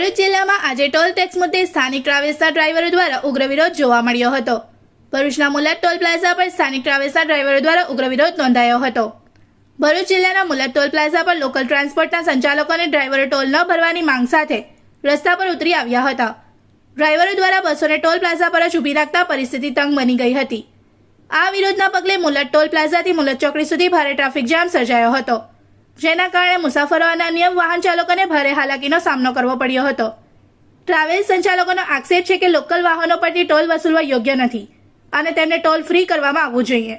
ભરૂચ જિલ્લામાં આજે toll tax મુદ્દે સ્થાનિક ટ્રાવેલ્સના ડ્રાઈવરો દ્વારા ઉગ્ર વિરોધ જોવા મળ્યો હતો। ભરૂચના મુલત ટોલ પ્લાઝા પર સ્થાનિક ટ્રાવેલ્સના ડ્રાઈવરો દ્વારા ઉગ્ર વિરોધ નોંધાયો હતો। ભરૂચ જિલ્લાના મુલત ટોલ પ્લાઝા પર લોકલ ટ્રાન્સપોર્ટના સંચાલકો અને ડ્રાઈવરો ટોલ ન ભરવાની માંગ સાથે રસ્તા પર ઉતરી આવ્યા હતા। ડ્રાઈવરો દ્વારા બસોને ટોલ પ્લાઝા પર જ ઊભી રાખતા પરિસ્થિતિ તંગ બની ગઈ હતી। આ વિરોધના પગલે મુલત ટોલ પ્લાઝાથી મુલત ચોકડી સુધી ભારે ટ્રાફિક જામ સર્જાયો હતો, જેના કારણે મુસાફરો અને અન્ય વાહન ચાલકોને ભારે હાલાકીનો સામનો કરવો પડ્યો હતો। ટ્રાવેલ્સ સંચાલકોનો આક્ષેપ છે કે લોકલ વાહનો પરથી ટોલ વસૂલવા યોગ્ય નથી અને તેમને ટોલ ફ્રી કરવામાં આવવું જોઈએ।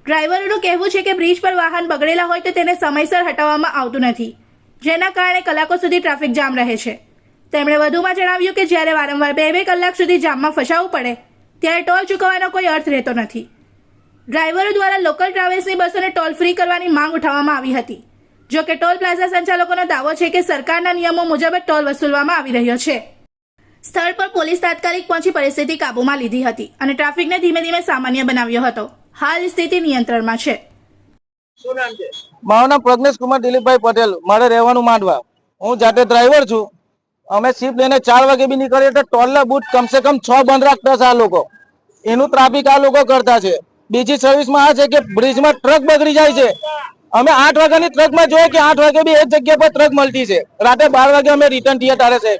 ડ્રાઈવરોનું કહેવું છે કે બ્રિજ પર વાહન બગડેલા હોય તો તેને સમયસર હટાવવામાં આવતું નથી, જેના કારણે કલાકો સુધી ટ્રાફિક જામ રહે છે। તેમણે વધુમાં જણાવ્યું કે જ્યારે વારંવાર 2-2 કલાક સુધી જામમાં ફસાવવું પડે ત્યારે ટોલ ચૂકવવાનો કોઈ અર્થ રહેતો નથી। ડ્રાઈવરો દ્વારા લોકલ ટ્રાવેલ્સની બસોને ટોલ ફ્રી કરવાની માંગ ઉઠાવવામાં આવી હતી। જો કે ટોલ પ્લાઝા સંચાલકોનો દાવો છે કે સરકારના નિયમો મુજબ જ ટોલ વસૂલવામાં આવી રહ્યો છે। સ્થળ પર પોલીસ તાત્કાલિક પહોંચી પરિસ્થિતિ કાબૂમાં લીધી હતી અને ટ્રાફિકને ધીમે ધીમે સામાન્ય બનાવ્યો હતો। હાલ સ્થિતિ નિયંત્રણમાં છે। શું નામ છે? મારું નામ પ્રજ્ઞેશ કુમાર દિલીપભાઈ પટેલ, મારે રહેવાનું માંડવા। હું જાતે ડ્રાઈવર છું। અમે શિફ્ટ લઈને 4 વાગે બી નીકળીએ તો ટોલના બૂથ કમસે કમ 6 બંધ રાખતા છે આ લોકો। એનું ટ્રાફિક આ લોકો કરતા છે। બીજી સર્વિસમાં આ છે કે બ્રિજમાં ટ્રક બગડી જાય છે। અમે 8 વાગ્યાની ટ્રકમાં જોઈએ કે 8 વાગે બી એક જગ્યા પર ટ્રક મળતી છે। રાતે 12 વાગે અમે રિટર્ન થઈએ તારે છે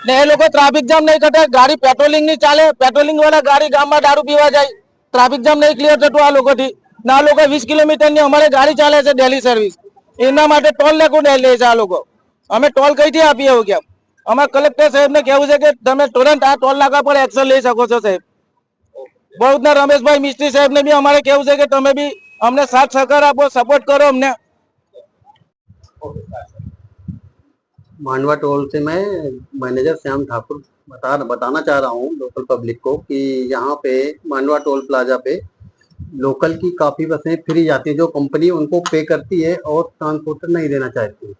ને એ લોકો ટ્રાફિક જામ નહીં કરતા। ગાડી પેટ્રોલિંગ ની ચાલે, પેટ્રોલિંગ વાળા ગાડી ગામમાં દારૂ પીવા જાય, ટ્રાફિક જામ નહીં ક્લિયર થતું આ લોકોથી। ને આ લોકો 20 કિલોમીટરની અમારે ગાડી ચાલે છે ડેલી સર્વિસ, એના માટે ટોલ લેકો લે છે આ લોકો। અમે ટોલ કઈથી આપીએ એવું કેમ? અમારા કલેક્ટર સાહેબને કહેવું છે કે તમે તુરંત આ ટોલ નાકા પર એક્શન લઈ શકો છો સાહેબ। બહુતના રમેશભાઈ મિસ્ત્રી સાહેબને બી અમારે કહેવું છે કે તમે બી हमने साथ सहकार आपको सपोर्ट करो हमने। मांडवा टोल से मैं मैनेजर श्याम ठाकुर बताना चाह रहा हूँ लोकल पब्लिक को कि यहाँ पे मांडवा टोल प्लाजा पे लोकल की काफी बसें फ्री जाती है, जो कंपनी उनको पे करती है और ट्रांसपोर्टर नहीं देना चाहती।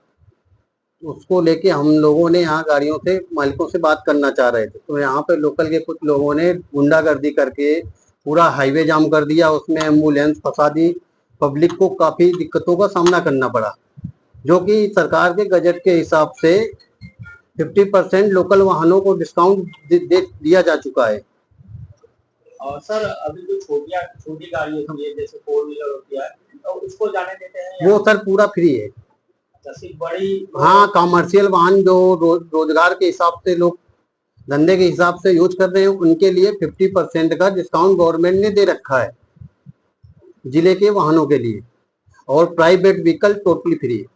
उसको लेके हम लोगों ने यहाँ गाड़ियों से मालिकों से बात करना चाह रहे थे, तो यहाँ पे लोकल के कुछ लोगों ने गुंडागर्दी करके पूरा हाईवे जाम कर दिया, उसमें एम्बुलेंस फंसा दी। पब्लिक को काफी दिक्कतों का सामना करना पड़ा, जो कि सरकार के बजट के हिसाब से 50% लोकल वाहनों को डिस्काउंट दिया जा चुका है। सर अभी जो छोटी गाड़ी होती है जैसे 4 व्हीलर होती है तो उसको जाने देते हैं? वो सर पूरा फ्री है। सिर्फ बड़ी, हाँ, कमर्शियल वाहन जो रोजगार के हिसाब से लोग धंधे के हिसाब से यूज कर रहे हैं उनके लिए 50% का डिस्काउंट गवर्नमेंट ने दे रखा है जिले के वाहनों के लिए, और प्राइवेट व्हीकल टोटली फ्री है।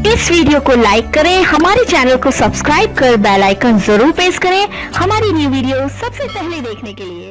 इस वीडियो को लाइक करें, हमारे चैनल को सब्सक्राइब कर बेल आइकन जरूर प्रेस करें हमारी न्यू वीडियो सबसे पहले देखने के लिए।